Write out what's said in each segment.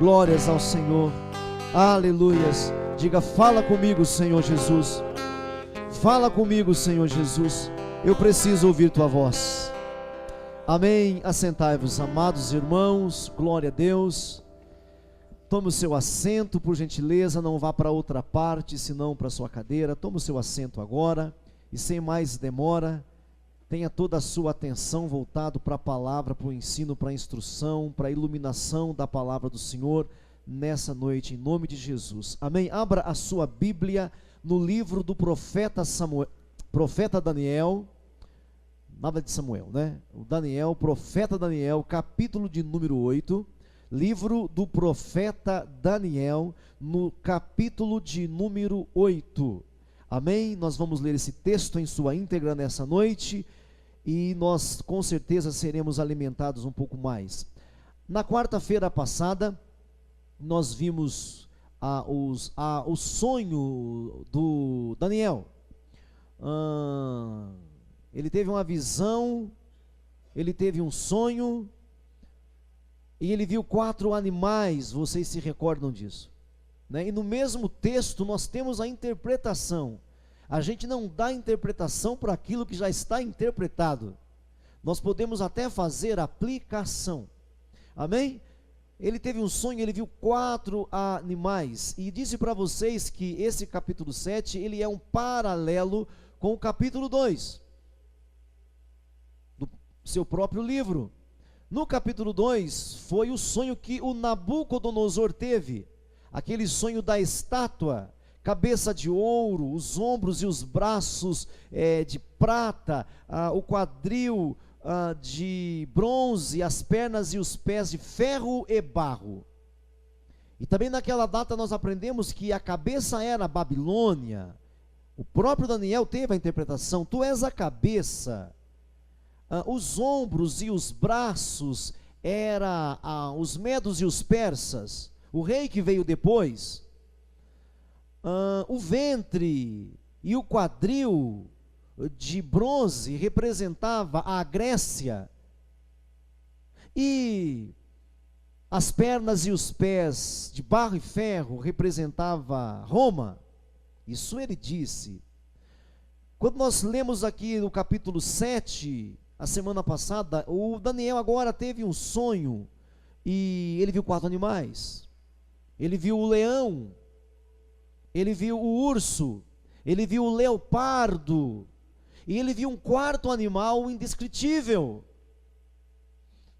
Glórias ao Senhor. Aleluias. Diga: fala comigo, Senhor Jesus. Fala comigo, Senhor Jesus. Eu preciso ouvir tua voz. Amém. Assentai-vos, amados irmãos. Glória a Deus. Tome o seu assento, por gentileza. Não vá para outra parte, senão para a sua cadeira. Tome o seu assento agora. E sem mais demora, tenha toda a sua atenção voltado para a palavra, para o ensino, para a instrução, para a iluminação da palavra do Senhor nessa noite, em nome de Jesus. Amém. Abra a sua Bíblia no livro do profeta Daniel. Nada de Samuel, né? O Daniel, profeta Daniel, capítulo de número 8. Livro do profeta Daniel, no capítulo de número 8. Amém? Nós vamos ler esse texto em sua íntegra nessa noite e nós com certeza seremos alimentados um pouco mais. Na quarta-feira passada, nós vimos o sonho do Daniel. Ele teve uma visão, ele teve um sonho, e ele viu 4 animais, vocês se recordam disso, né? E no mesmo texto nós temos a interpretação. A gente não dá interpretação para aquilo que já está interpretado. Nós podemos até fazer aplicação. Amém? Ele teve um sonho, ele viu 4 animais, e disse para vocês que esse capítulo 7, ele é um paralelo com o capítulo 2, do seu próprio livro. No capítulo 2, foi o sonho que o Nabucodonosor teve, aquele sonho da estátua, cabeça de ouro, os ombros e os braços de prata, o quadril de bronze, as pernas e os pés de ferro e barro. E também naquela data nós aprendemos que a cabeça era a Babilônia. O próprio Daniel teve a interpretação: tu és a cabeça. Os ombros e os braços eram os medos e os persas, o rei que veio depois. O ventre e o quadril de bronze representava a Grécia, e as pernas e os pés de barro e ferro representava Roma. Isso ele disse. Quando nós lemos aqui no capítulo 7, a semana passada, o Daniel agora teve um sonho, e ele viu 4 animais. Ele viu o leão, ele viu o urso, ele viu o leopardo, e ele viu um 4º animal indescritível.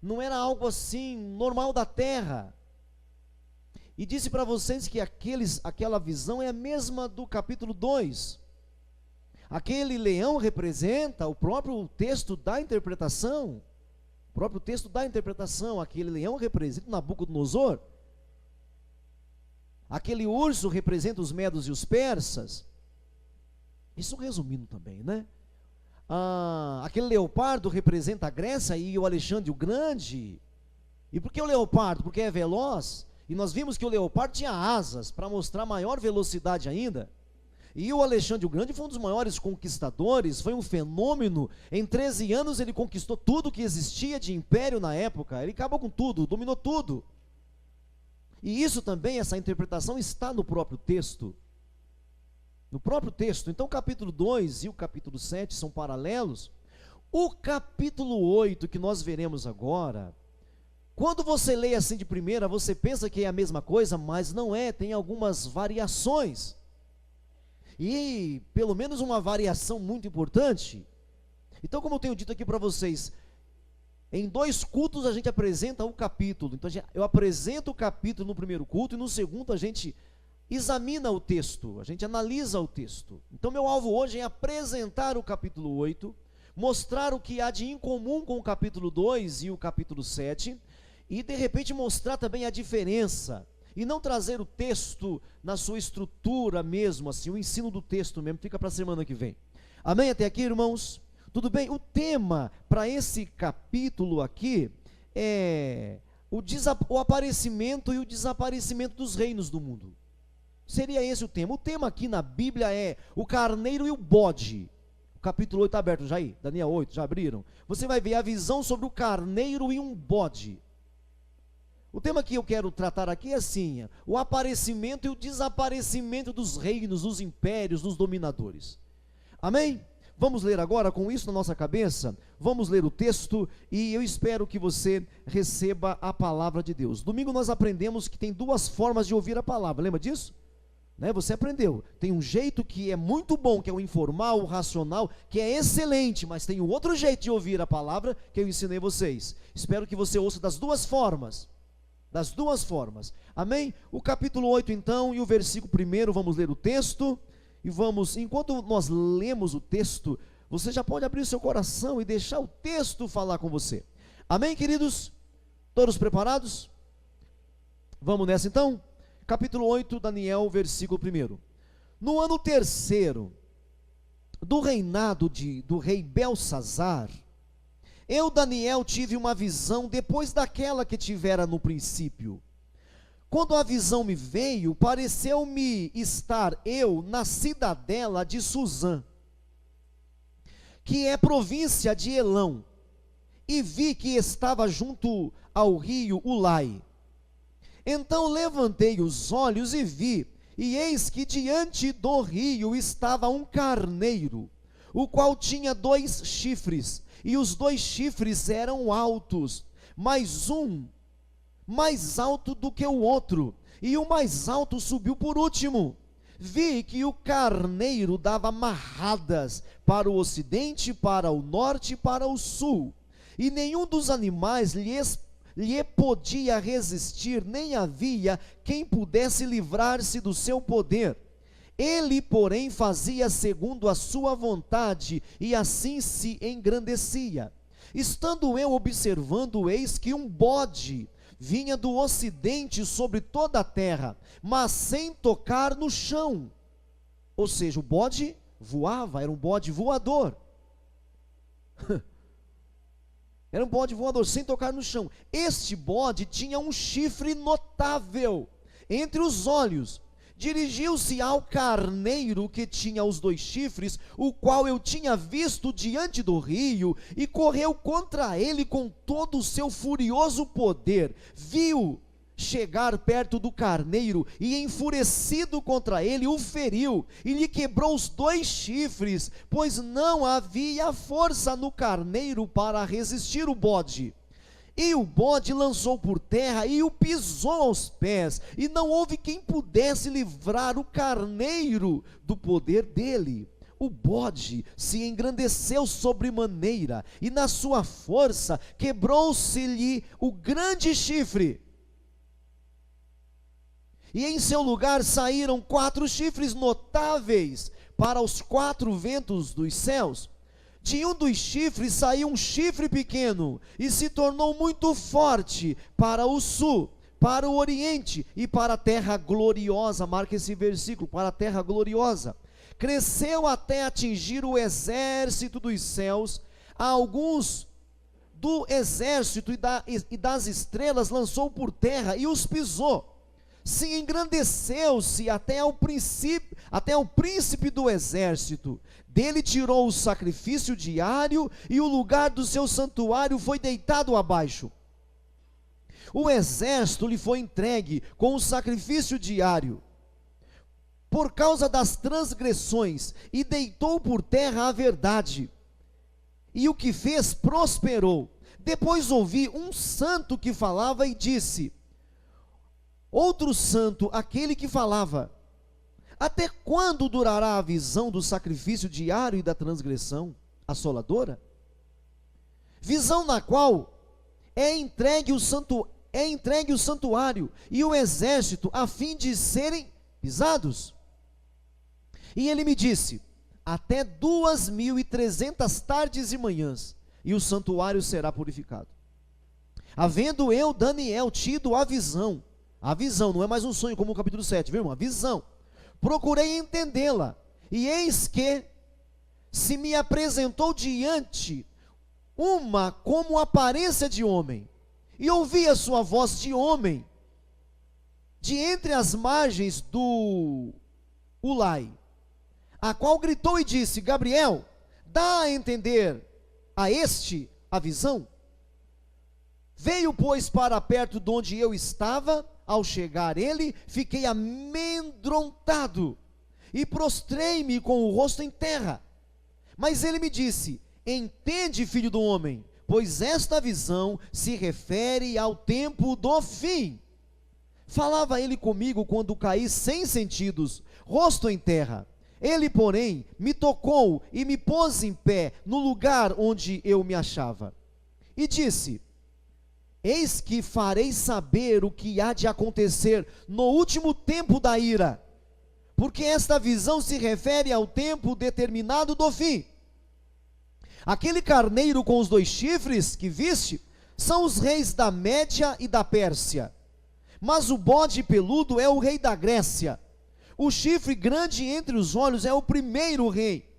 Não era algo assim normal da terra. E disse para vocês que aquela visão é a mesma do capítulo 2. Aquele leão representa o próprio texto da interpretação. O próprio texto da interpretação. Aquele leão representa Nabucodonosor. Aquele urso representa os medos e os persas. Isso resumindo também, né? Aquele leopardo representa a Grécia e o Alexandre o Grande. E por que o leopardo? Porque é veloz. E nós vimos que o leopardo tinha asas para mostrar maior velocidade ainda. E o Alexandre o Grande foi um dos maiores conquistadores, foi um fenômeno. Em 13 anos ele conquistou tudo que existia de império na época. Ele acabou com tudo, dominou tudo. E isso também, essa interpretação está no próprio texto. No próprio texto. Então o capítulo 2 e o capítulo 7 são paralelos. O capítulo 8 que nós veremos agora, quando você lê assim de primeira, você pensa que é a mesma coisa, mas não é, tem algumas variações. E pelo menos uma variação muito importante. Então, como eu tenho dito aqui para vocês, em 2 cultos a gente apresenta o capítulo. Então eu apresento o capítulo no primeiro culto, e no segundo a gente examina o texto, a gente analisa o texto. Então meu alvo hoje é apresentar o capítulo 8, mostrar o que há de incomum com o capítulo 2 e o capítulo 7, e de repente mostrar também a diferença. E não trazer o texto na sua estrutura mesmo, assim, o ensino do texto mesmo, fica para a semana que vem. Amém até aqui, irmãos? Tudo bem? O tema para esse capítulo aqui é o aparecimento e o desaparecimento dos reinos do mundo. Seria esse o tema. O tema aqui na Bíblia é o carneiro e o bode. O capítulo 8 está aberto já aí, Daniel 8, já abriram? Você vai ver a visão sobre o carneiro e um bode. O tema que eu quero tratar aqui é assim: o aparecimento e o desaparecimento dos reinos, dos impérios, dos dominadores. Amém? Vamos ler agora, com isso na nossa cabeça, vamos ler o texto e eu espero que você receba a palavra de Deus. Domingo nós aprendemos que tem duas formas de ouvir a palavra, lembra disso? Né? Você aprendeu, tem um jeito que é muito bom, que é o informal, o racional, que é excelente, mas tem um outro jeito de ouvir a palavra que eu ensinei vocês. Espero que você ouça das duas formas. Das duas formas, amém? O capítulo 8 então, e o versículo 1, vamos ler o texto. E vamos, enquanto nós lemos o texto, você já pode abrir o seu coração e deixar o texto falar com você. Amém, queridos? Todos preparados? Vamos nessa então? Capítulo 8, Daniel, versículo 1. No ano 3º do reinado do rei Belsazar, eu, Daniel, tive uma visão depois daquela que tivera no princípio. Quando a visão me veio, pareceu-me estar eu na cidadela de Suzã, que é província de Elão, e vi que estava junto ao rio Ulai. Então levantei os olhos e vi, e eis que diante do rio estava um carneiro, o qual tinha 2 chifres, e os 2 chifres eram altos, mas um mais alto do que o outro, e o mais alto subiu por último. Vi que o carneiro dava marradas para o ocidente, para o norte e para o sul, e nenhum dos animais lhe podia resistir, nem havia quem pudesse livrar-se do seu poder. Ele, porém, fazia segundo a sua vontade, e assim se engrandecia. Estando eu observando, eis que um bode vinha do ocidente sobre toda a terra, mas sem tocar no chão. Ou seja, o bode voava, era um bode voador. Era um bode voador, sem tocar no chão. Este bode tinha um chifre notável entre os olhos. Dirigiu-se ao carneiro que tinha os 2 chifres, o qual eu tinha visto diante do rio, e correu contra ele com todo o seu furioso poder. Viu chegar perto do carneiro, e enfurecido contra ele, o feriu, e lhe quebrou os 2 chifres, pois não havia força no carneiro para resistir o bode. E o bode lançou por terra e o pisou aos pés, e não houve quem pudesse livrar o carneiro do poder dele. O bode se engrandeceu sobremaneira, e na sua força quebrou-se-lhe o grande chifre. E em seu lugar saíram 4 chifres notáveis para os 4 ventos dos céus. De um dos chifres saiu um chifre pequeno, e se tornou muito forte para o sul, para o oriente e para a terra gloriosa. Marca esse versículo, para a terra gloriosa. Cresceu até atingir o exército dos céus. A alguns do exército e das estrelas lançou por terra e os pisou. Se engrandeceu-se até o príncipe do exército. Dele tirou o sacrifício diário, e o lugar do seu santuário foi deitado abaixo. O exército lhe foi entregue com o sacrifício diário, por causa das transgressões, e deitou por terra a verdade. E o que fez prosperou. Depois ouvi um santo que falava e disse: outro santo, aquele que falava: até quando durará a visão do sacrifício diário e da transgressão assoladora? Visão na qual é entregue o santuário e o exército, a fim de serem pisados. E ele me disse: até 2.300 tardes e manhãs, e o santuário será purificado. Havendo eu, Daniel, tido a visão não é mais um sonho como o capítulo 7, viu irmão? A visão. Procurei entendê-la, e eis que se me apresentou diante uma como aparência de homem, e ouvi a sua voz de homem, de entre as margens do Ulai, a qual gritou e disse: Gabriel, dá a entender a este a visão. Veio, pois, para perto de onde eu estava. Ao chegar ele, fiquei amedrontado e prostrei-me com o rosto em terra. Mas ele me disse: entende, filho do homem, pois esta visão se refere ao tempo do fim. Falava ele comigo quando caí sem sentidos, rosto em terra. Ele, porém, me tocou e me pôs em pé no lugar onde eu me achava. E disse: eis que farei saber o que há de acontecer no último tempo da ira, porque esta visão se refere ao tempo determinado do fim. Aquele carneiro com os 2 chifres que viste são os reis da Média e da Pérsia, mas o bode peludo é o rei da Grécia. O chifre grande entre os olhos é o primeiro rei.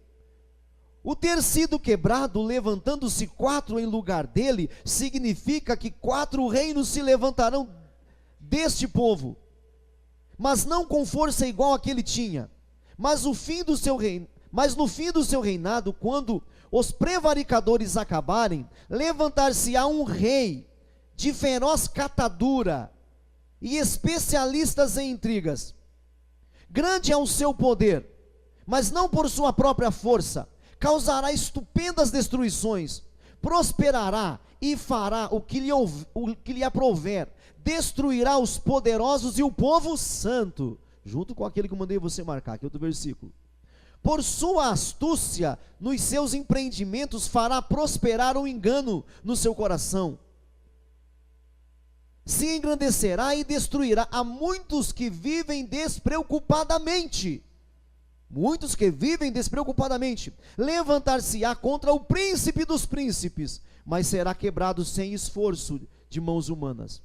O ter sido quebrado, levantando-se 4 em lugar dele, significa que 4 reinos se levantarão deste povo, mas não com força igual a que ele tinha. Mas no fim do seu reinado, quando os prevaricadores acabarem, levantar-se-á um rei de feroz catadura e especialistas em intrigas. Grande é o seu poder, mas não por sua própria força. Causará estupendas destruições, prosperará e fará o que lhe aprouver, destruirá os poderosos e o povo santo, junto com aquele que eu mandei você marcar, aqui outro versículo. Por sua astúcia, nos seus empreendimentos fará prosperar o engano no seu coração. Se engrandecerá e destruirá a muitos que vivem despreocupadamente. Muitos que vivem despreocupadamente. Levantar-se-á contra o príncipe dos príncipes, mas será quebrado sem esforço de mãos humanas.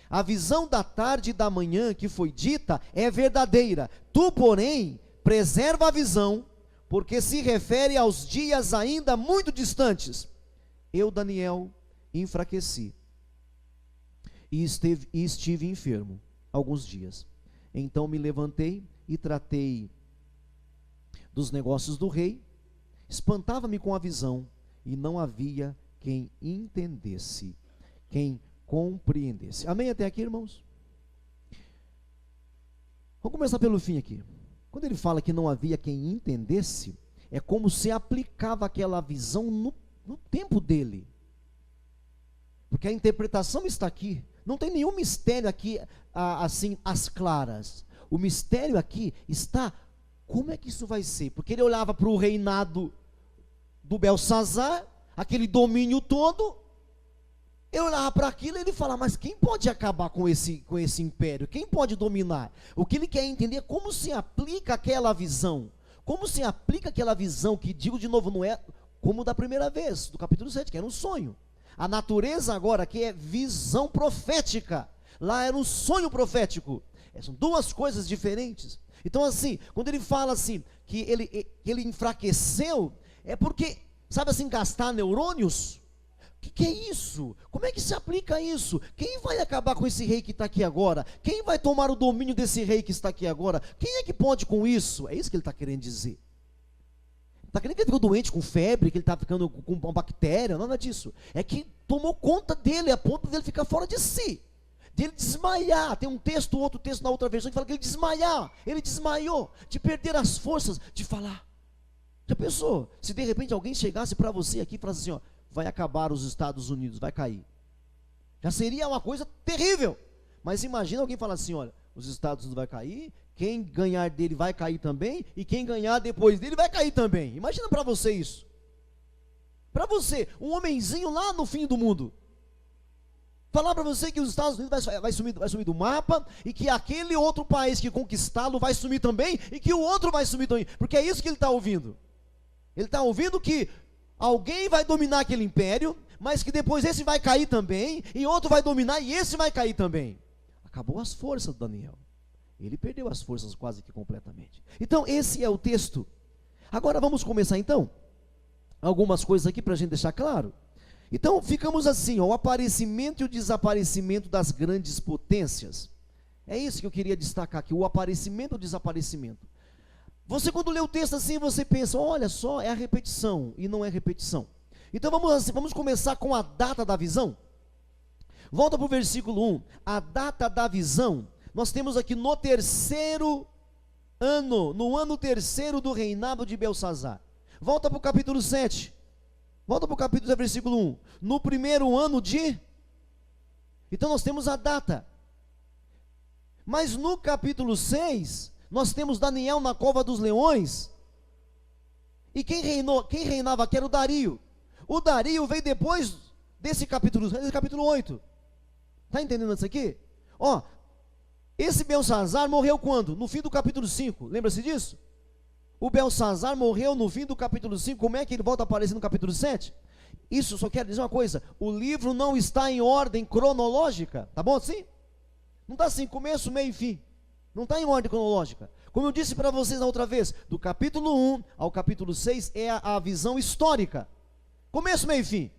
A visão da tarde e da manhã que foi dita é verdadeira. Tu, porém, preserva a visão, porque se refere aos dias ainda muito distantes. Eu, Daniel, enfraqueci e estive enfermo alguns dias. Então me levantei e tratei dos negócios do rei. Espantava-me com a visão, e não havia quem entendesse, quem compreendesse. Amém até aqui, irmãos? Vamos começar pelo fim aqui. Quando ele fala que não havia quem entendesse, é como se aplicava aquela visão no tempo dele, porque a interpretação está aqui. Não tem nenhum mistério aqui, assim, às claras. O mistério aqui está: como é que isso vai ser? Porque ele olhava para o reinado do Belsazar, aquele domínio todo. Ele olhava para aquilo e ele falava: mas quem pode acabar com esse império? Quem pode dominar? O que ele quer entender é como se aplica aquela visão. Como se aplica aquela visão que, digo de novo, não é como da primeira vez, do capítulo 7, que era um sonho. A natureza agora aqui é visão profética. Lá era um sonho profético. São duas coisas diferentes. Então, assim, quando ele fala assim, que ele enfraqueceu, é porque, sabe assim, gastar neurônios? O que é isso? Como é que se aplica isso? Quem vai acabar com esse rei que está aqui agora? Quem vai tomar o domínio desse rei que está aqui agora? Quem é que pode com isso? É isso que ele está querendo dizer. Está querendo que ele ficou doente com febre, que ele está ficando com uma bactéria, nada disso. É que tomou conta dele, a ponto dele ficar fora de si, dele desmaiar. Tem um texto, outro texto na outra versão que fala que ele desmaiar. Ele desmaiou, de perder as forças de falar. Já pensou? Se de repente alguém chegasse para você aqui e falasse assim, ó, vai acabar os Estados Unidos, vai cair. Já seria uma coisa terrível. Mas imagina alguém falar assim, olha, os Estados Unidos vai cair, quem ganhar dele vai cair também, e quem ganhar depois dele vai cair também. Imagina para você isso. Para você, um homenzinho lá no fim do mundo, falar para você que os Estados Unidos vai sumir do mapa, e que aquele outro país que conquistá-lo vai sumir também, e que o outro vai sumir também, porque é isso que ele está ouvindo. Ele está ouvindo que alguém vai dominar aquele império, mas que depois esse vai cair também, e outro vai dominar, e esse vai cair também. Acabou as forças do Daniel. Ele perdeu as forças quase que completamente. Então esse é o texto. Agora vamos começar então algumas coisas aqui para a gente deixar claro. Então ficamos assim, ó, o aparecimento e o desaparecimento das grandes potências. É isso que eu queria destacar aqui, o aparecimento e o desaparecimento. Você, quando lê o texto assim, você pensa, olha só, é a repetição, e não é repetição. Então vamos começar com a data da visão. Volta para o versículo 1. A data da visão, nós temos aqui no terceiro ano, no ano terceiro do reinado de Belsazar. Volta para o capítulo 7. Volta para o capítulo, versículo 1. No primeiro ano de... Então nós temos a data. Mas no capítulo 6, nós temos Daniel na cova dos leões. E quem reinava aqui era o Dario. O Dario veio depois desse capítulo 8. Está entendendo isso aqui? Ó, esse Belsazar morreu quando? No fim do capítulo 5. Lembra-se disso? O Belsazar morreu no fim do capítulo 5. Como é que ele volta a aparecer no capítulo 7? Isso só quer dizer uma coisa: o livro não está em ordem cronológica. Tá bom assim? Não está assim, começo, meio e fim. Não está em ordem cronológica. Como eu disse para vocês na outra vez, do capítulo 1 ao capítulo 6 é a visão histórica. Começo, meio e fim.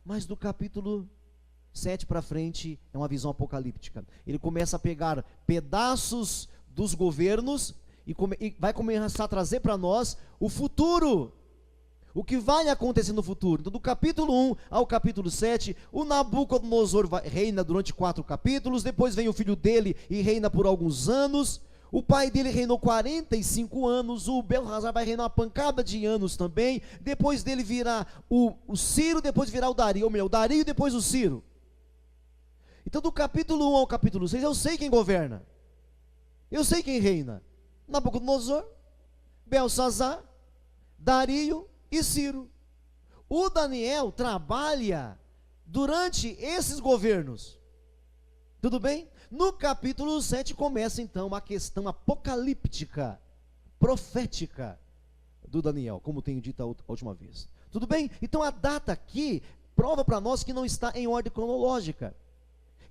Mas do capítulo 7 para frente é uma visão apocalíptica. Ele começa a pegar pedaços dos governos e vai começar a trazer para nós o futuro. O que vai acontecer no futuro. Então, do capítulo 1 ao capítulo 7, o Nabucodonosor reina durante 4 capítulos, depois vem o filho dele e reina por alguns anos, o pai dele reinou 45 anos, o Belsazar vai reinar uma pancada de anos também, depois dele virá o Ciro, depois virá o Dario, ou melhor, o Dario e depois o Ciro. Então, do capítulo 1 ao capítulo 6, eu sei quem governa, eu sei quem reina: Nabucodonosor, Belsazar, Dario e Ciro. O Daniel trabalha durante esses governos. Tudo bem? No capítulo 7 começa então a questão apocalíptica, profética do Daniel, como tenho dito a última vez. Tudo bem? Então a data aqui prova para nós que não está em ordem cronológica.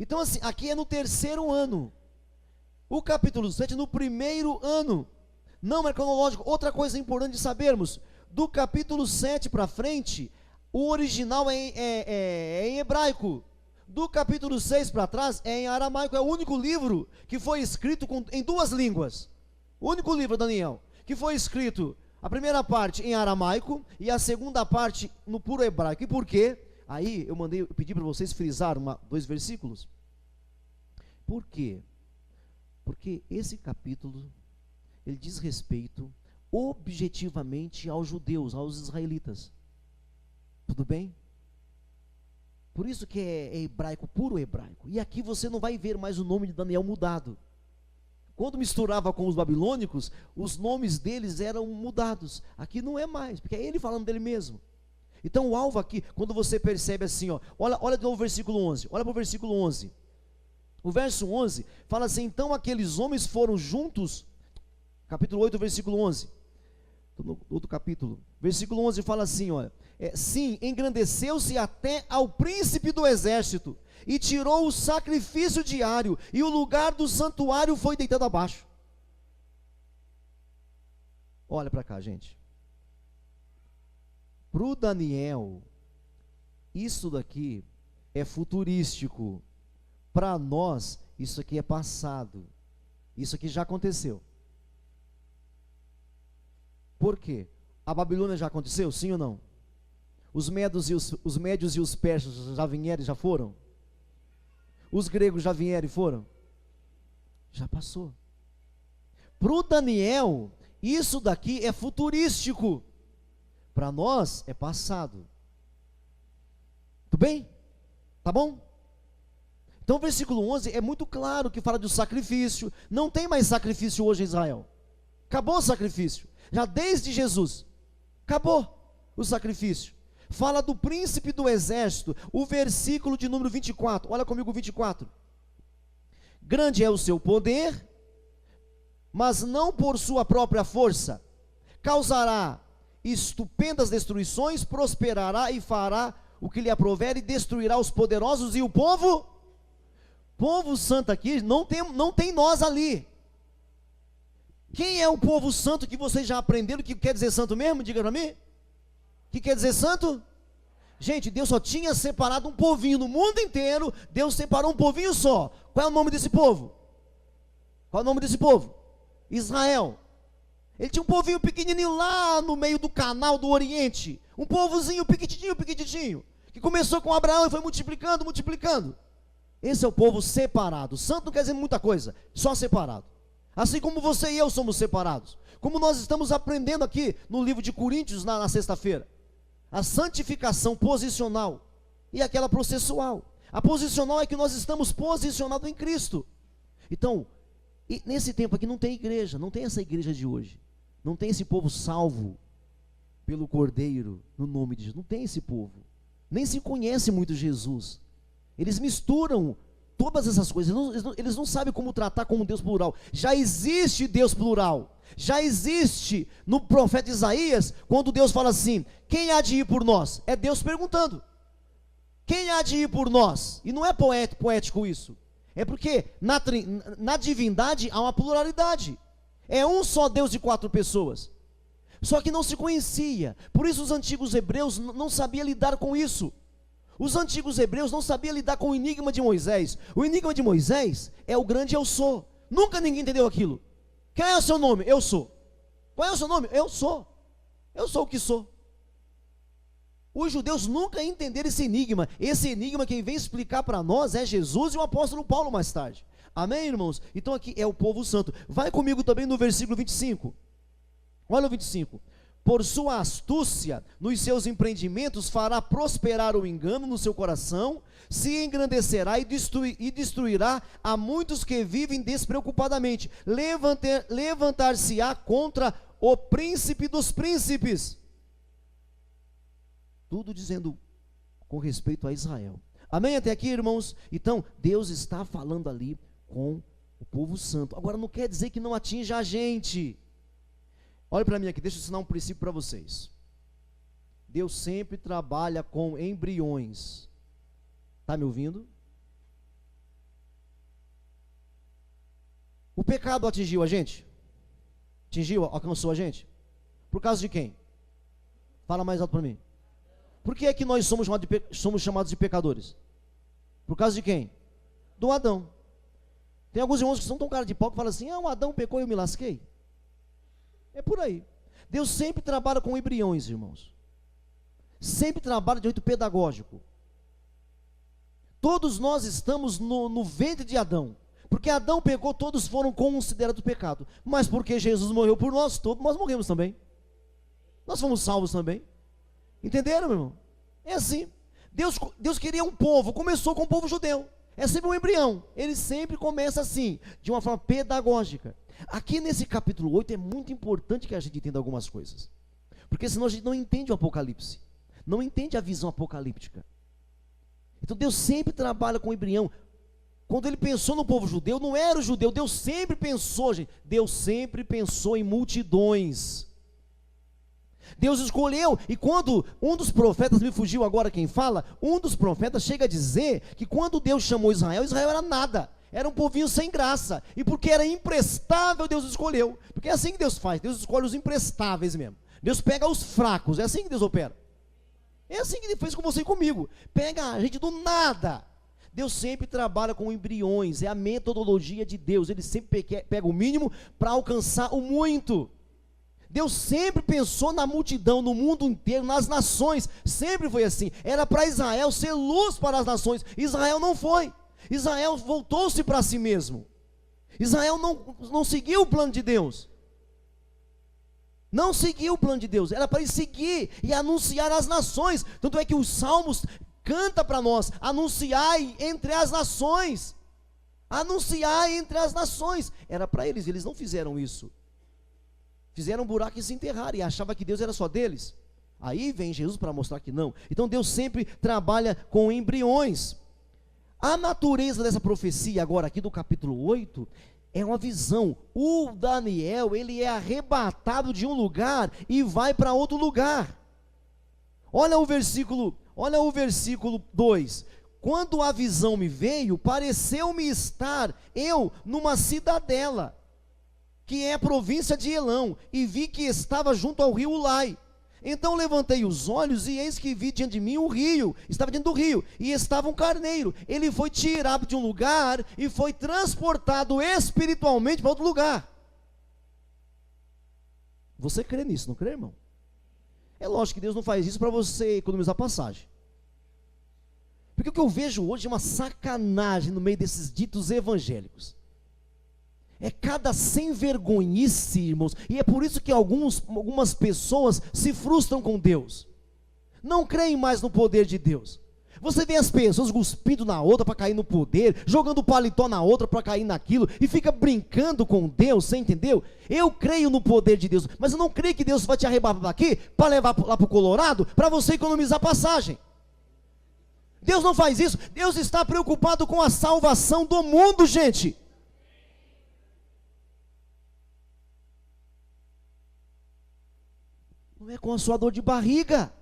Então assim, aqui é no terceiro ano. O capítulo 7 no primeiro ano. Não é cronológico. Outra coisa importante de sabermos: do capítulo 7 para frente, o original é em hebraico. Do capítulo 6 para trás é em aramaico. É o único livro que foi escrito em 2 línguas. O único livro, Daniel, que foi escrito, a primeira parte em aramaico e a segunda parte no puro hebraico. E por quê? Aí eu pedi para vocês frisar 2 versículos. Por quê? Porque esse capítulo, ele diz respeito objetivamente aos judeus, aos israelitas. Tudo bem? Por isso que é hebraico, puro hebraico. E aqui você não vai ver mais o nome de Daniel mudado. Quando misturava com os babilônicos, os nomes deles eram mudados. Aqui não é mais, porque é ele falando dele mesmo. Então o alvo aqui, quando você percebe assim, ó, olha de novo o versículo 11. Olha para o versículo 11. O verso 11 fala assim: então aqueles homens foram juntos. Capítulo 8, versículo 11. No outro capítulo. Versículo 11 fala assim, olha: sim, engrandeceu-se até ao príncipe do exército, e tirou o sacrifício diário, e o lugar do santuário foi deitado abaixo. Olha para cá, gente. Para o Daniel, isso daqui é futurístico. Para nós, isso aqui é passado. Isso aqui já aconteceu. Por quê? A Babilônia já aconteceu, sim ou não? Os médios e os persas já vieram e já foram? Os gregos já vieram e foram? Já passou. Para o Daniel, isso daqui é futurístico. Para nós é passado. Tudo bem? Tá bom? Então o versículo 11 é muito claro, que fala do sacrifício. Não tem mais sacrifício hoje em Israel. Acabou o sacrifício. Já desde Jesus. Acabou o sacrifício. Fala do príncipe do exército. O versículo de número 24. Olha comigo o 24. Grande é o seu poder, mas não por sua própria força. Causará estupendas destruições, prosperará e fará o que lhe aprouver, e destruirá os poderosos. E o povo santo aqui, não tem nós ali. Quem é o povo santo que vocês já aprenderam que quer dizer santo mesmo? Diga para mim. Que quer dizer santo? Gente, Deus só tinha separado um povinho no mundo inteiro. Deus separou um povinho só. Qual é o nome desse povo? Qual é o nome desse povo? Israel. Ele tinha um povinho pequenininho lá no meio do canal do Oriente. Um povozinho pequitinho, que começou com Abraão e foi multiplicando. Esse é o povo separado. Santo não quer dizer muita coisa, só separado. Assim como você e eu somos separados. Como nós estamos aprendendo aqui no livro de Coríntios na sexta-feira. A santificação posicional e aquela processual. A posicional é que nós estamos posicionados em Cristo. Então, nesse tempo aqui não tem igreja, não tem essa igreja de hoje. Não tem esse povo salvo pelo Cordeiro, no nome de Jesus. Não tem esse povo. Nem se conhece muito Jesus. Eles misturam todas essas coisas. Eles não sabem como tratar como Deus plural. Já existe Deus plural. Já existe no profeta Isaías, quando Deus fala assim: quem há de ir por nós? É Deus perguntando. Quem há de ir por nós? E não é poético isso. É porque na divindade há uma pluralidade. É um só Deus de 4 pessoas. Só que não se conhecia. Por isso os antigos hebreus não sabiam lidar com isso. Os antigos hebreus não sabiam lidar com o enigma de Moisés. O enigma de Moisés é o grande eu sou. Nunca ninguém entendeu aquilo. Qual é o seu nome? Eu sou. Qual é o seu nome? Eu sou. Eu sou o que sou. Os judeus nunca entenderam esse enigma. Esse enigma quem vem explicar para nós é Jesus e o apóstolo Paulo mais tarde. Amém, irmãos? Então aqui é o povo santo. Vai comigo também no versículo 25. Olha o 25. Por sua astúcia nos seus empreendimentos fará prosperar o engano no seu coração, se engrandecerá e destruirá a muitos que vivem despreocupadamente. Levantar-se-á contra o príncipe dos príncipes. Tudo dizendo com respeito a Israel. Amém até aqui, irmãos? Então, Deus está falando ali com o povo santo. Agora, não quer dizer que não atinja a gente. Olha para mim aqui, deixa eu ensinar um princípio para vocês. Deus sempre trabalha com embriões. Está me ouvindo? O pecado atingiu a gente? Atingiu, alcançou a gente? Por causa de quem? Fala mais alto para mim. Por que é que nós somos chamados de pecadores? Por causa de quem? Do Adão. Tem alguns irmãos que são tão cara de pau que falam assim: o Adão pecou e eu me lasquei. É por aí. Deus sempre trabalha com embriões, irmãos. Sempre trabalha de jeito pedagógico. Todos nós estamos no ventre de Adão. Porque Adão pecou, todos foram considerados pecado. Mas porque Jesus morreu por nós, todos nós morremos também. Nós fomos salvos também. Entenderam, meu irmão? É assim. Deus queria um povo, começou com o povo judeu. É sempre um embrião. Ele sempre começa assim, de uma forma pedagógica. Aqui nesse capítulo 8 é muito importante que a gente entenda algumas coisas. Porque senão a gente não entende o Apocalipse. Não entende a visão apocalíptica. Então Deus sempre trabalha com o embrião. Quando ele pensou no povo judeu, não era o judeu. Deus sempre pensou, gente. Deus sempre pensou em multidões. Deus escolheu, e quando um dos profetas, me fugiu agora quem fala, um dos profetas chega a dizer que quando Deus chamou Israel, Israel era nada, era um povinho sem graça, e porque era imprestável Deus escolheu, porque é assim que Deus faz, Deus escolhe os imprestáveis mesmo, Deus pega os fracos, é assim que Deus opera, é assim que Ele fez com você e comigo, pega a gente do nada. Deus sempre trabalha com embriões, é a metodologia de Deus, Ele sempre pega o mínimo para alcançar o muito. Deus sempre pensou na multidão, no mundo inteiro, nas nações, sempre foi assim. Era para Israel ser luz para as nações. Israel não foi. Israel voltou-se para si mesmo. Israel não seguiu o plano de Deus. Não seguiu o plano de Deus. Era para ele seguir e anunciar às nações. Tanto é que os Salmos canta para nós: anunciai entre as nações. Anunciai entre as nações. Era para eles, eles não fizeram isso. Fizeram um buraco e se enterraram, e achavam que Deus era só deles. Aí vem Jesus para mostrar que não. Então Deus sempre trabalha com embriões. A natureza dessa profecia agora aqui do capítulo 8 é uma visão. O Daniel, ele é arrebatado de um lugar e vai para outro lugar. Olha o versículo 2. Quando a visão me veio, pareceu-me estar eu numa cidadela, que é a província de Elão, e vi que estava junto ao rio Ulai. Então levantei os olhos, e eis que vi diante de mim um rio, estava dentro do rio, e estava um carneiro. Ele foi tirado de um lugar, e foi transportado espiritualmente para outro lugar. Você crê nisso, não crê, irmão? É lógico que Deus não faz isso para você economizar passagem. Porque o que eu vejo hoje é uma sacanagem no meio desses ditos evangélicos. É cada sem vergonhice, irmãos, e é por isso que algumas pessoas se frustram com Deus, não creem mais no poder de Deus. Você vê as pessoas cuspindo na outra para cair no poder, jogando paletó na outra para cair naquilo, e fica brincando com Deus, você entendeu? Eu creio no poder de Deus, mas eu não creio que Deus vai te arrebatar daqui, para levar lá para o Colorado, para você economizar passagem. Deus não faz isso. Deus está preocupado com a salvação do mundo, gente. Não é com a sua dor de barriga.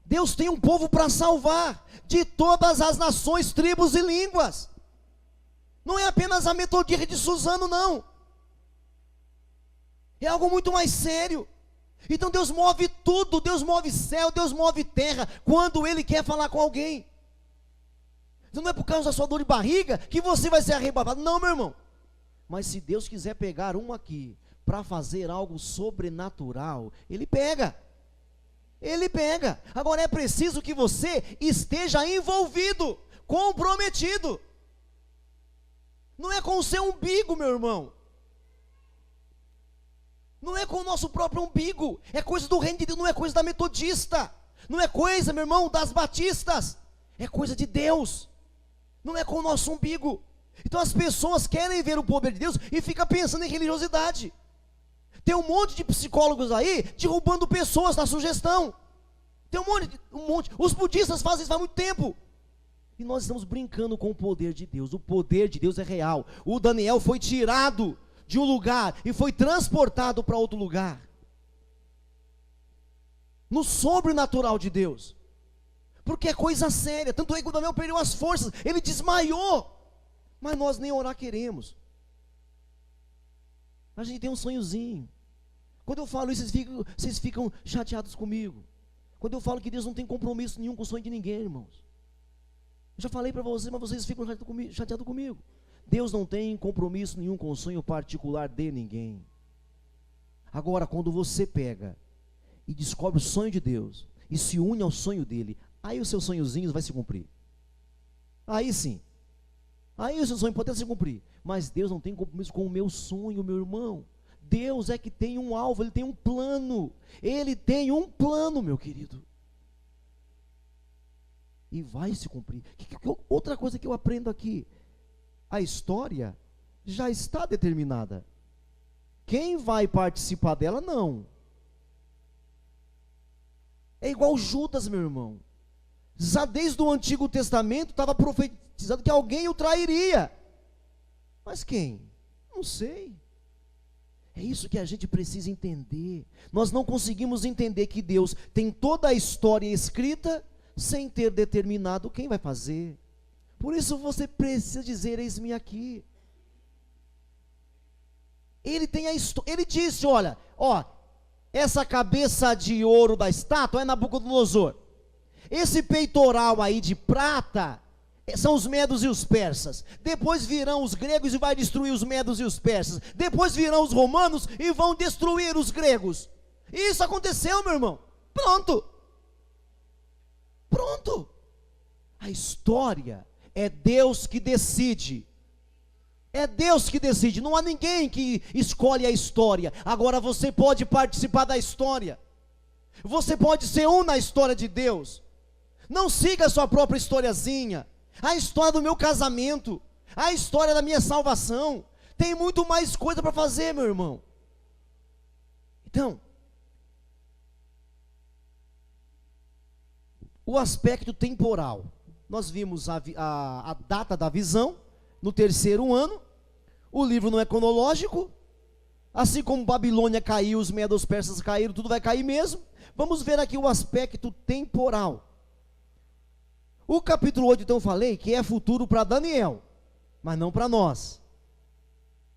Deus tem um povo para salvar, de todas as nações, tribos e línguas. Não é apenas a metodista de Suzano, não. É algo muito mais sério. Então Deus move tudo, Deus move céu, Deus move terra, quando Ele quer falar com alguém. Então não é por causa da sua dor de barriga que você vai ser arrebatado, não, meu irmão. Mas se Deus quiser pegar um aqui, para fazer algo sobrenatural, Ele pega. Ele pega. Agora é preciso que você esteja envolvido, comprometido. Não é com o seu umbigo, meu irmão. Não é com o nosso próprio umbigo. É coisa do reino de Deus, não é coisa da metodista. Não é coisa, meu irmão, das batistas. É coisa de Deus. Não é com o nosso umbigo. Então as pessoas querem ver o poder de Deus e ficam pensando em religiosidade. Tem um monte de psicólogos aí derrubando pessoas na sugestão. Tem um monte. Os budistas fazem isso faz muito tempo. E nós estamos brincando com o poder de Deus. O poder de Deus é real. O Daniel foi tirado de um lugar e foi transportado para outro lugar. No sobrenatural de Deus. Porque é coisa séria. Tanto é que o Daniel perdeu as forças. Ele desmaiou. Mas nós nem orar queremos. A gente tem um sonhozinho. Quando eu falo isso, vocês ficam chateados comigo. Quando eu falo que Deus não tem compromisso nenhum com o sonho de ninguém, irmãos. Eu já falei para vocês, mas vocês ficam chateados comigo. Deus não tem compromisso nenhum com o sonho particular de ninguém. Agora, quando você pega e descobre o sonho de Deus e se une ao sonho dele, aí os seus sonhozinhos vai se cumprir. Aí sim. Aí o seu sonho pode até se cumprir. Mas Deus não tem compromisso com o meu sonho, meu irmão. Deus é que tem um alvo, Ele tem um plano. Ele tem um plano, meu querido. E vai se cumprir. Outra coisa que eu aprendo aqui. A história já está determinada. Quem vai participar dela, não. É igual Judas, meu irmão. Já desde o Antigo Testamento estava profetizado que alguém o trairia. Mas quem? Não sei. É isso que a gente precisa entender. Nós não conseguimos entender que Deus tem toda a história escrita sem ter determinado quem vai fazer. Por isso você precisa dizer: eis-me aqui. Ele tem a história. Ele disse: olha, essa cabeça de ouro da estátua é Nabucodonosor. Esse peitoral aí de prata são os medos e os persas. Depois virão os gregos e vai destruir os medos e os persas. Depois virão os romanos e vão destruir os gregos. E isso aconteceu, meu irmão. Pronto. Pronto. A história é Deus que decide. É Deus que decide. Não há ninguém que escolhe a história. Agora você pode participar da história. Você pode ser um na história de Deus. Não siga a sua própria historiazinha. A história do meu casamento, a história da minha salvação. Tem muito mais coisa para fazer, meu irmão. Então, o aspecto temporal. Nós vimos a data da visão, no 3º ano. O livro não é cronológico. Assim como Babilônia caiu, os medos persas caíram, tudo vai cair mesmo. Vamos ver aqui o aspecto temporal. O capítulo 8, então, eu falei que é futuro para Daniel, mas não para nós.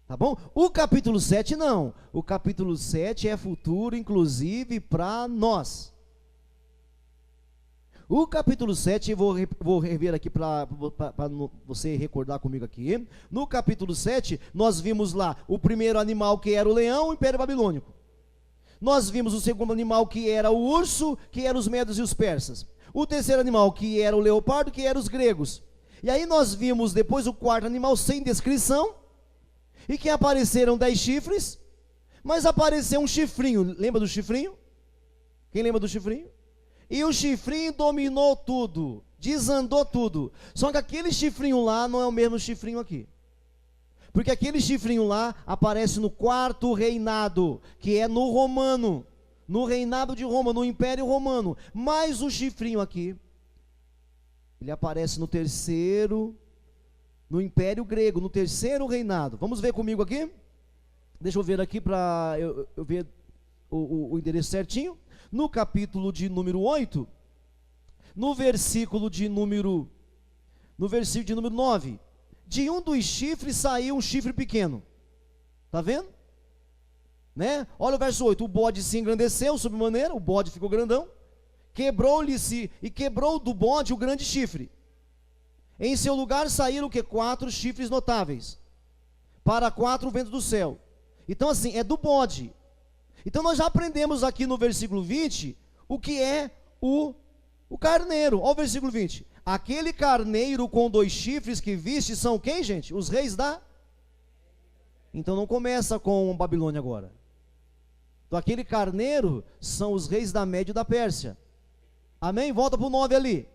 Tá bom? O capítulo 7 não. O capítulo 7 é futuro, inclusive, para nós. O capítulo 7, eu vou rever aqui para você recordar comigo aqui. No capítulo 7, nós vimos lá o primeiro animal, que era o leão, o Império Babilônico. Nós vimos o segundo animal, que era o urso, que eram os medos e os persas. o terceiro animal, que era o leopardo, que eram os gregos. E aí nós vimos depois o quarto animal sem descrição, e que apareceram 10 chifres, mas apareceu um chifrinho. Lembra do chifrinho? Quem lembra do chifrinho? E o chifrinho dominou tudo, desandou tudo. Só que aquele chifrinho lá não é o mesmo chifrinho aqui. Porque aquele chifrinho lá aparece no quarto reinado, que é no romano, no reinado de Roma, no Império Romano. Mas o chifrinho aqui, ele aparece no terceiro, no Império Grego, no terceiro reinado. Vamos ver comigo aqui? Deixa eu ver aqui para eu ver o endereço certinho. No capítulo de número 8, no versículo de número 9, de um dos chifres saiu um chifre pequeno. Está vendo? Né? Olha o verso 8, o bode se engrandeceu sobremaneira, o bode ficou grandão, quebrou-lhe-se e quebrou do bode o grande chifre. Em seu lugar saíram o que? 4 chifres notáveis, para 4 ventos do céu. Então assim, é do bode. Então nós já aprendemos aqui no versículo 20, o que é o carneiro. Olha o versículo 20. Aquele carneiro com 2 chifres que viste são quem, gente? Os reis da... Então não começa com Babilônia agora. Então aquele carneiro são os reis da Média e da Pérsia. Amém? Volta para o 9 ali.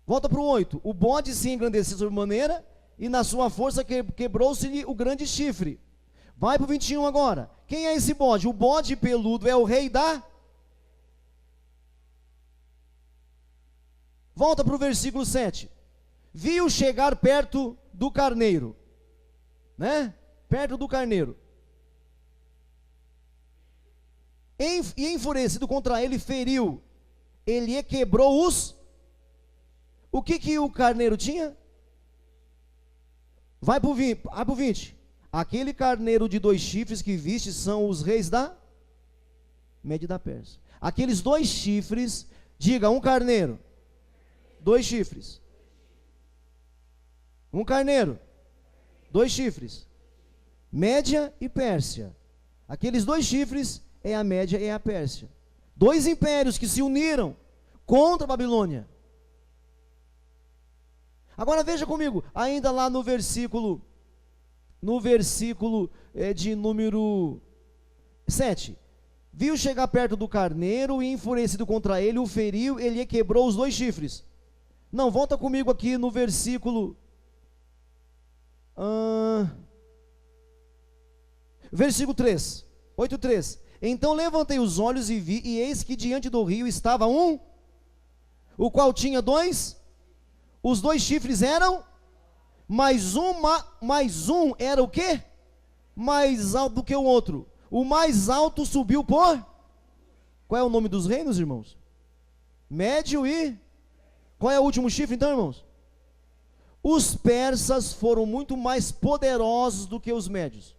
Volta para o 8. O bode se engrandeceu sobremaneira e na sua força quebrou-se-lhe o grande chifre. Vai para o 21 agora. Quem é esse bode? O bode peludo é o rei da... Volta para o versículo 7. Viu chegar perto do carneiro. Né? Perto do carneiro. E enfurecido contra ele, feriu. Ele quebrou os... O que o carneiro tinha? Vai para o 20. Aquele carneiro de 2 chifres que viste são os reis da Média e da Pérsia. Aqueles 2 chifres, diga, um carneiro, 2 chifres. Um carneiro, 2 chifres. Média e Pérsia. Aqueles 2 chifres é a Média e a Pérsia. 2 impérios que se uniram contra a Babilônia. Agora veja comigo, ainda lá no versículo de número 7. Viu chegar perto do carneiro e enfurecido contra ele, o feriu, ele quebrou os 2 chifres. Não, volta comigo aqui no versículo... versículo 3, 8:3. Então levantei os olhos e vi, e eis que diante do rio estava um, o qual tinha 2, os 2 chifres eram, mais um era o quê? Mais alto do que o outro. O mais alto subiu por... Qual é o nome dos reinos, irmãos? Médio e... Qual é o último chifre então, irmãos? Os persas foram muito mais poderosos do que os médios.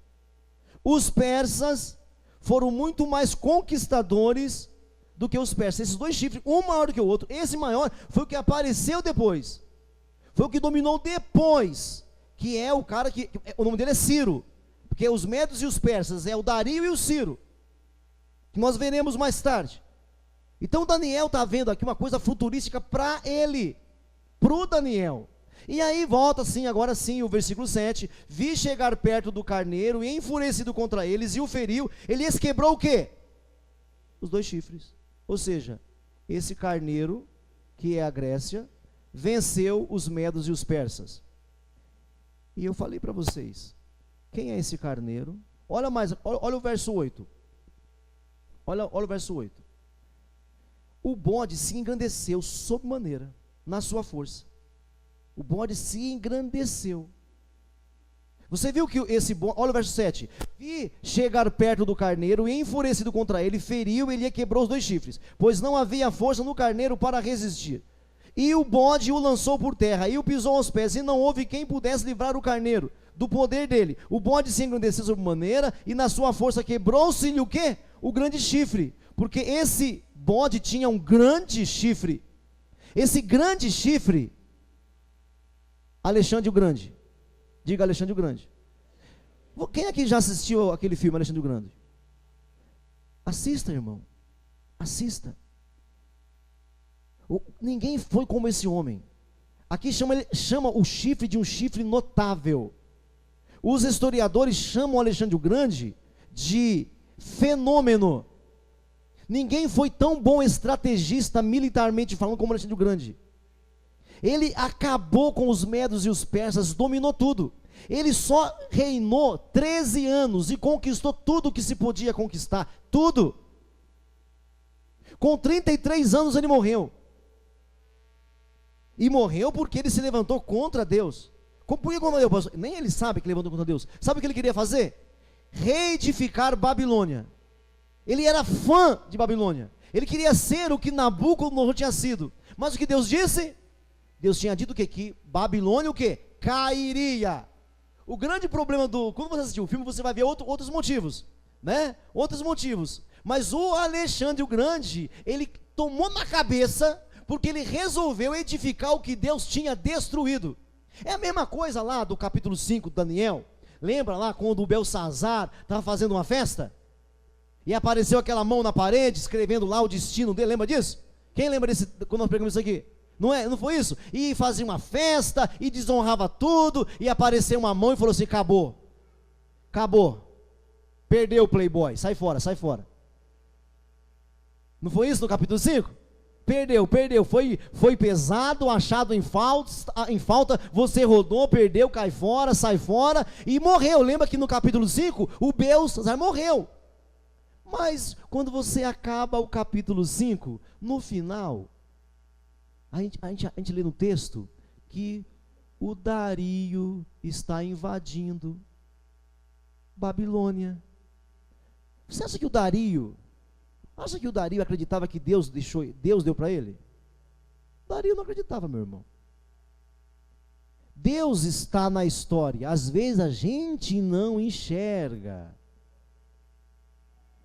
Os persas foram muito mais conquistadores do que os persas. Esses 2 chifres, um maior do que o outro. Esse maior foi o que apareceu depois. Foi o que dominou depois. Que é o cara que... O nome dele é Ciro. Porque os médios e os persas é o Dario e o Ciro. Que nós veremos mais tarde. Então Daniel está vendo aqui uma coisa futurística para ele. Para o Daniel. E aí volta assim, agora sim, o versículo 7. Vi chegar perto do carneiro e enfurecido contra eles e o feriu. Elias quebrou o quê? Os 2 chifres. Ou seja, esse carneiro, que é a Grécia, venceu os medos e os persas. E eu falei para vocês, quem é esse carneiro? Olha o verso 8. Olha o verso 8. O bode se engrandeceu sob maneira, na sua força. O bode se engrandeceu. Você viu que esse bode, olha o verso 7. Vi chegar perto do carneiro e enfurecido contra ele, feriu, ele quebrou os 2 chifres, pois não havia força no carneiro para resistir. E o bode o lançou por terra, e o pisou aos pés, e não houve quem pudesse livrar o carneiro do poder dele. O bode se engrandeceu sob maneira, e na sua força quebrou-se-lhe o quê? O grande chifre, porque esse bode tinha um grande chifre. Esse grande chifre, Alexandre o Grande. Diga Alexandre o Grande. Quem aqui já assistiu aquele filme Alexandre o Grande? Assista, irmão. Assista. Ninguém foi como esse homem. Aqui chama o chifre de um chifre notável. Os historiadores chamam Alexandre o Grande de fenômeno. Ninguém foi tão bom estrategista militarmente falando como Alexandre o Grande. Ele acabou com os medos e os persas, dominou tudo. Ele só reinou 13 anos e conquistou tudo que se podia conquistar, tudo. Com 33 anos ele morreu. E morreu porque ele se levantou contra Deus. Por que contra Deus? Nem ele sabe que levantou contra Deus. Sabe o que ele queria fazer? Reedificar Babilônia. Ele era fã de Babilônia. Ele queria ser o que Nabucodonosor tinha sido. Mas o que Deus disse? Deus tinha dito que Babilônia o quê? Cairia. O grande problema quando você assistir o filme, você vai ver outros motivos, né? Outros motivos. Mas o Alexandre o Grande, ele tomou na cabeça, porque ele resolveu edificar o que Deus tinha destruído. É a mesma coisa lá do capítulo 5 de Daniel. Lembra lá quando o Belsazar estava fazendo uma festa? E apareceu aquela mão na parede, escrevendo lá o destino dele, lembra disso? Quem lembra disso, quando nós pegamos isso aqui? Não foi isso? E fazia uma festa, e desonrava tudo, e apareceu uma mão e falou assim, acabou, perdeu o playboy, sai fora. Não foi isso no capítulo 5? Perdeu, foi pesado, achado em falta, você rodou, perdeu, cai fora, sai fora, e morreu. Lembra que no capítulo 5, o Belsazar morreu. Mas, quando você acaba o capítulo 5, no final, a gente lê no texto que o Dario está invadindo Babilônia. Você acha que o Dario acreditava que Deus deu para ele? Dario não acreditava, meu irmão. Deus está na história, às vezes a gente não enxerga.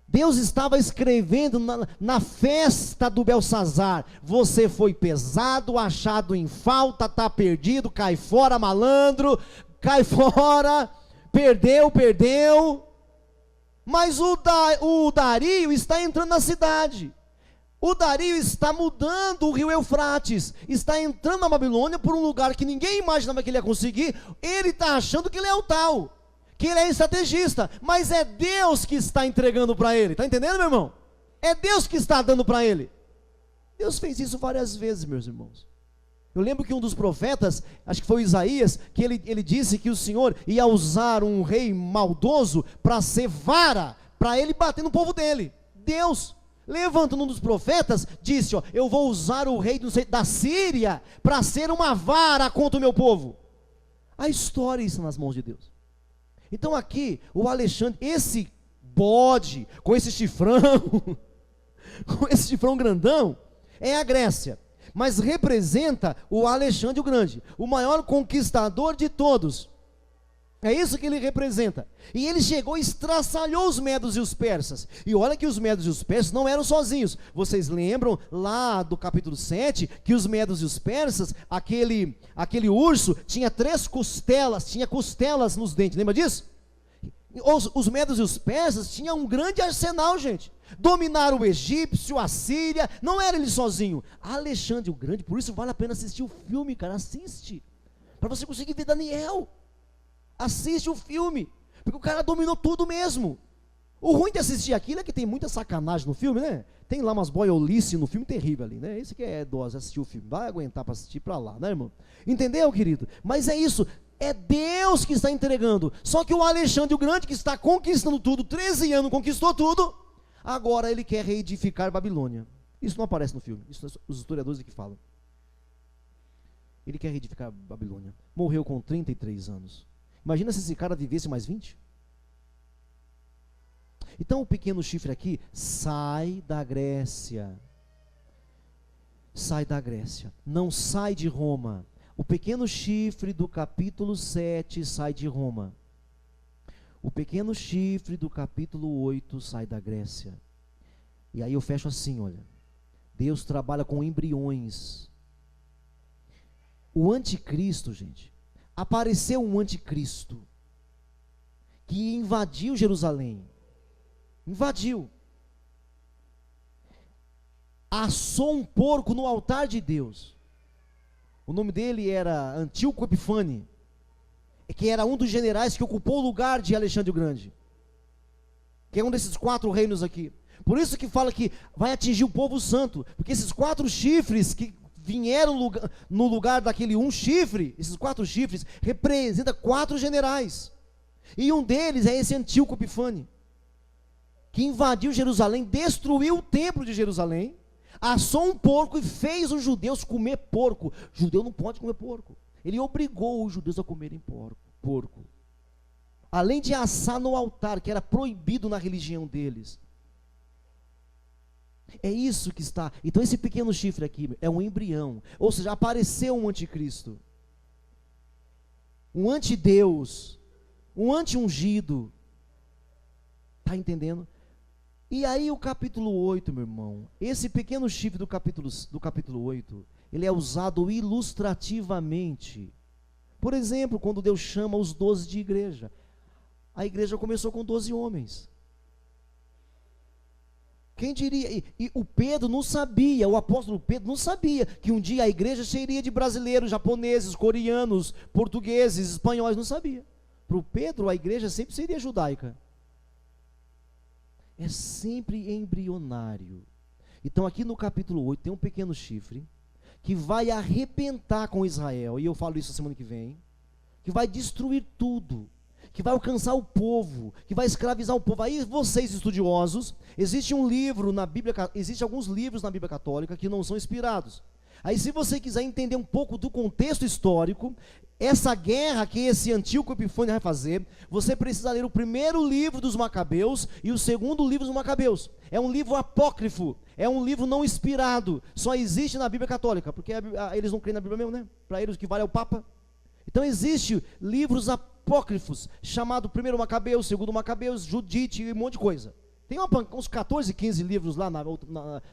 Deus estava escrevendo na festa do Belsazar, você foi pesado, achado em falta, está perdido, cai fora malandro, cai fora, perdeu, mas o Dario está entrando na cidade, o Dario está mudando o rio Eufrates, está entrando na Babilônia por um lugar que ninguém imaginava que ele ia conseguir, ele está achando que ele é o tal, que ele é estrategista, mas é Deus que está entregando para ele, está entendendo, meu irmão? É Deus que está dando para ele. Deus fez isso várias vezes, meus irmãos. Eu lembro que um dos profetas, acho que foi Isaías, que ele disse que o Senhor ia usar um rei maldoso para ser vara, para ele bater no povo dele. Deus, levantando um dos profetas, disse, eu vou usar o rei da Síria para ser uma vara contra o meu povo. A história está nas mãos de Deus. Então aqui, o Alexandre, esse bode, com esse chifrão, com esse chifrão grandão, é a Grécia, mas representa o Alexandre o Grande, o maior conquistador de todos. É isso que ele representa. E ele chegou e estraçalhou os medos e os persas. E olha que os medos e os persas não eram sozinhos. Vocês lembram lá do capítulo 7, que os medos e os persas, aquele urso tinha 3 costelas, tinha costelas nos dentes, lembra disso? Os medos e os persas tinham um grande arsenal, gente. Dominaram o egípcio, a Síria, não era ele sozinho. Alexandre o Grande, por isso vale a pena assistir o filme, cara, assiste. Para você conseguir ver Daniel. Assiste o filme, porque o cara dominou tudo mesmo. O ruim de assistir aquilo é que tem muita sacanagem no filme, né? Tem lá umas boiolices no filme terrível ali, né? Esse que é dose, assistir o filme, vai aguentar para assistir para lá, né, irmão? Entendeu, querido? Mas é isso, é Deus que está entregando. Só que o Alexandre o Grande, que está conquistando tudo, 13 anos conquistou tudo, agora ele quer reedificar Babilônia. Isso não aparece no filme, isso os historiadores que falam. Ele quer reedificar Babilônia. Morreu com 33 anos. Imagina se esse cara vivesse mais 20. Então o pequeno chifre aqui sai da Grécia. Sai da Grécia. Não sai de Roma. O pequeno chifre do capítulo 7 sai de Roma. O pequeno chifre do capítulo 8 sai da Grécia. E aí eu fecho assim, olha. Deus trabalha com embriões. O anticristo, gente. Apareceu um anticristo que invadiu Jerusalém. Invadiu. assou um porco no altar de Deus. O nome dele era Antíoco Epifane, que era um dos generais que ocupou o lugar de Alexandre o Grande, que é um desses 4 reinos aqui. Por isso que fala que vai atingir o povo santo, porque esses 4 chifres que vieram no lugar daquele um chifre, esses 4 chifres representam 4 generais, e um deles é esse Antíoco Epifane, que invadiu Jerusalém, destruiu o templo de Jerusalém, assou um porco e fez os judeus comer porco. Judeu não pode comer porco. Ele obrigou os judeus a comerem porco. Além de assar no altar, que era proibido na religião deles. É isso que está. Então esse pequeno chifre aqui é um embrião. Ou seja, apareceu um anticristo. Um antideus. Um anti-ungido. Está entendendo? E aí o capítulo 8, meu irmão, esse pequeno chifre do capítulo 8, ele é usado ilustrativamente. Por exemplo, quando Deus chama os 12 de igreja, a igreja começou com 12 homens. Quem diria? E o Pedro não sabia, o apóstolo Pedro não sabia que um dia a igreja seria de brasileiros, japoneses, coreanos, portugueses, espanhóis, não sabia. Para o Pedro, a igreja sempre seria judaica. É sempre embrionário. Então aqui no capítulo 8 tem um pequeno chifre que vai arrebentar com Israel, e eu falo isso a semana que vem, que vai destruir tudo, que vai alcançar o povo, que vai escravizar o povo. Aí vocês estudiosos, existe um livro na Bíblia, existe alguns livros na Bíblia Católica que não são inspirados. Aí se você quiser entender um pouco do contexto histórico, essa guerra que esse Antíoco Epifane vai fazer, você precisa ler o primeiro livro dos Macabeus e o segundo livro dos Macabeus. É um livro apócrifo, é um livro não inspirado, só existe na Bíblia Católica, porque eles não creem na Bíblia mesmo, né? Para eles o que vale é o Papa. Então existe livros apócrifos, chamado primeiro Macabeus, segundo Macabeus, Judite e um monte de coisa. Tem uns 14, 15 livros lá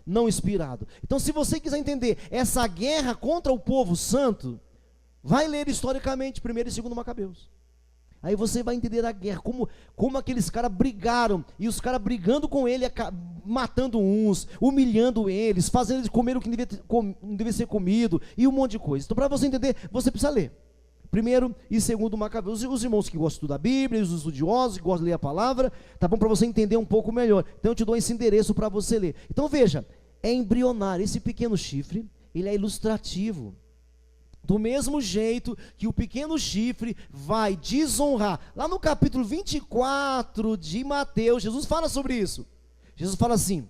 não inspirado. Então se você quiser entender essa guerra contra o povo santo, vai ler historicamente primeiro e segundo Macabeus. Aí você vai entender a guerra, como aqueles caras brigaram, e os caras brigando com ele, matando uns, humilhando eles, fazendo eles comer o que não devia ser comido, e um monte de coisa. Então para você entender, você precisa ler primeiro e segundo Macabeus. Os irmãos que gostam de estudar a Bíblia, os estudiosos que gostam de ler a palavra, tá bom? Para você entender um pouco melhor. Então eu te dou esse endereço para você ler. Então veja, é embrionário. Esse pequeno chifre, ele é ilustrativo. Do mesmo jeito que o pequeno chifre vai desonrar. Lá no capítulo 24 de Mateus, Jesus fala sobre isso. Jesus fala assim,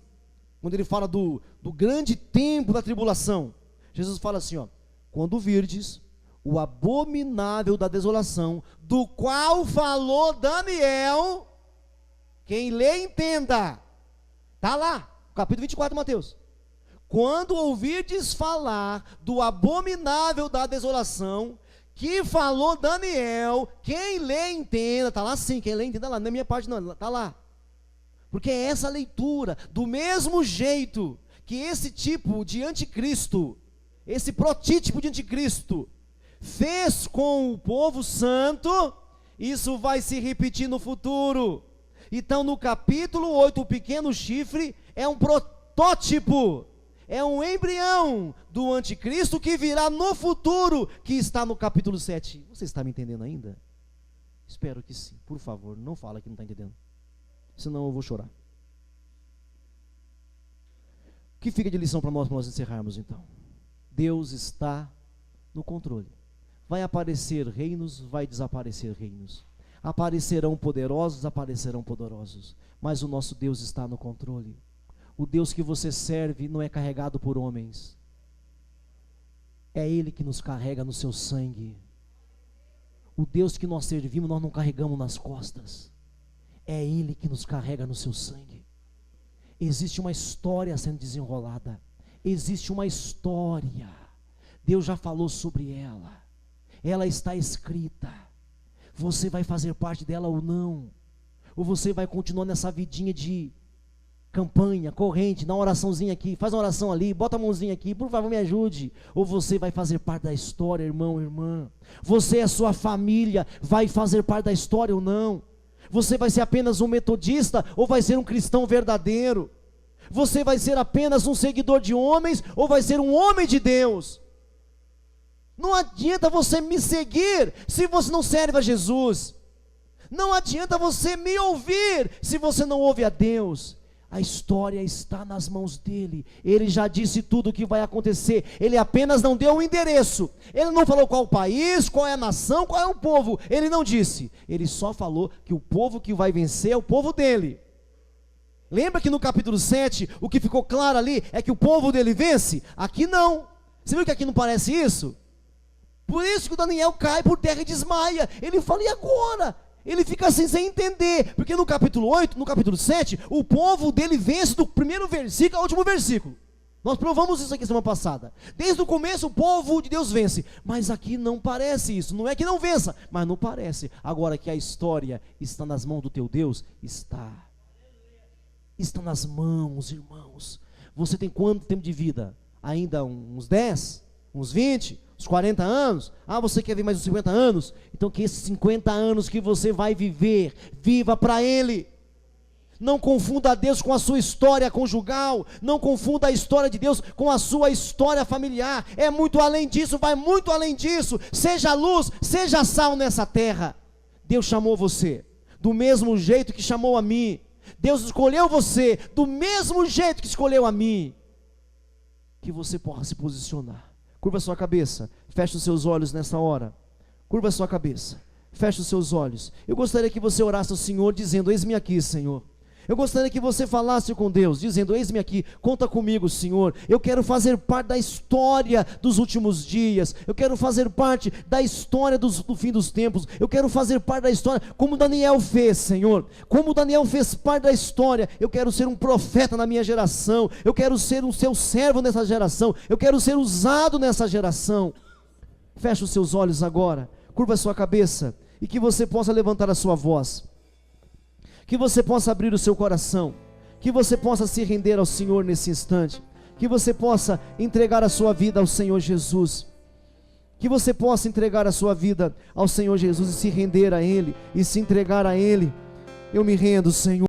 quando ele fala do grande tempo da tribulação, Jesus fala assim, ó: quando virdes o abominável da desolação, do qual falou Daniel, quem lê entenda, está lá, capítulo 24 de Mateus. Quando ouvirdes falar do abominável da desolação, que falou Daniel, quem lê entenda, está lá sim, quem lê entenda lá, não é minha parte não, está lá. Porque é essa leitura, do mesmo jeito que esse tipo de anticristo, esse protítipo de anticristo, fez com o povo santo, isso vai se repetir no futuro. Então no capítulo 8, o pequeno chifre é um protótipo, é um embrião do anticristo que virá no futuro, que está no capítulo 7. Você está me entendendo ainda? Espero que sim. Por favor, não fala que não está entendendo, senão eu vou chorar. O que fica de lição para nós encerrarmos então? Deus está no controle. Vai aparecer reinos, vai desaparecer reinos. Aparecerão poderosos, aparecerão poderosos. Mas o nosso Deus está no controle. O Deus que você serve não é carregado por homens. É Ele que nos carrega no seu sangue. O Deus que nós servimos, nós não carregamos nas costas. É Ele que nos carrega no seu sangue. Existe uma história sendo desenrolada. Existe uma história. Deus já falou sobre ela. Ela está escrita. Você vai fazer parte dela ou não? Ou você vai continuar nessa vidinha de campanha, corrente, dá uma oraçãozinha aqui, faz uma oração ali, bota a mãozinha aqui, por favor me ajude? Ou você vai fazer parte da história, irmão, irmã? Você e a sua família vai fazer parte da história ou não? Você vai ser apenas um metodista ou vai ser um cristão verdadeiro? Você vai ser apenas um seguidor de homens ou vai ser um homem de Deus? Não adianta você me seguir se você não serve a Jesus. Não adianta você me ouvir se você não ouve a Deus. A história está nas mãos dele. Ele já disse tudo o que vai acontecer. Ele apenas não deu o endereço. Ele não falou qual o país, qual é a nação, qual é o povo. Ele não disse. Ele só falou que o povo que vai vencer é o povo dele. Lembra que no capítulo 7, o que ficou claro ali é que o povo dele vence? Aqui não. Você viu que aqui não parece isso? Por isso que o Daniel cai por terra e desmaia. Ele fala, e agora? Ele fica assim sem entender, porque no capítulo 8, no capítulo 7, o povo dele vence do primeiro versículo ao último versículo. Nós provamos isso aqui semana passada. Desde o começo o povo de Deus vence, mas aqui não parece isso. Não é que não vença, mas não parece. Agora que a história está nas mãos do teu Deus, está nas mãos, irmãos. Você tem quanto tempo de vida? Ainda uns 10? Uns 20? Uns 40 anos? Ah, você quer ver mais uns 50 anos? Então que esses 50 anos que você vai viver, viva para Ele. Não confunda Deus com a sua história conjugal. Não confunda a história de Deus com a sua história familiar. É muito além disso, vai muito além disso. Seja luz, seja sal nessa terra. Deus chamou você do mesmo jeito que chamou a mim. Deus escolheu você do mesmo jeito que escolheu a mim. Que você possa se posicionar. Curva a sua cabeça, feche os seus olhos nessa hora. Curva a sua cabeça, feche os seus olhos. Eu gostaria que você orasse ao Senhor dizendo, eis-me aqui, Senhor. Eu gostaria que você falasse com Deus, dizendo, eis-me aqui, conta comigo, Senhor. Eu quero fazer parte da história dos últimos dias. Eu quero fazer parte da história do fim dos tempos. Eu quero fazer parte da história, como Daniel fez, Senhor. Como Daniel fez parte da história. Eu quero ser um profeta na minha geração. Eu quero ser um seu servo nessa geração. Eu quero ser usado nessa geração. Feche os seus olhos agora, curva a sua cabeça, e que você possa levantar a sua voz. Que você possa abrir o seu coração, que você possa se render ao Senhor nesse instante, que você possa entregar a sua vida ao Senhor Jesus, que você possa entregar a sua vida ao Senhor Jesus e se render a Ele, e se entregar a Ele. Eu me rendo, Senhor.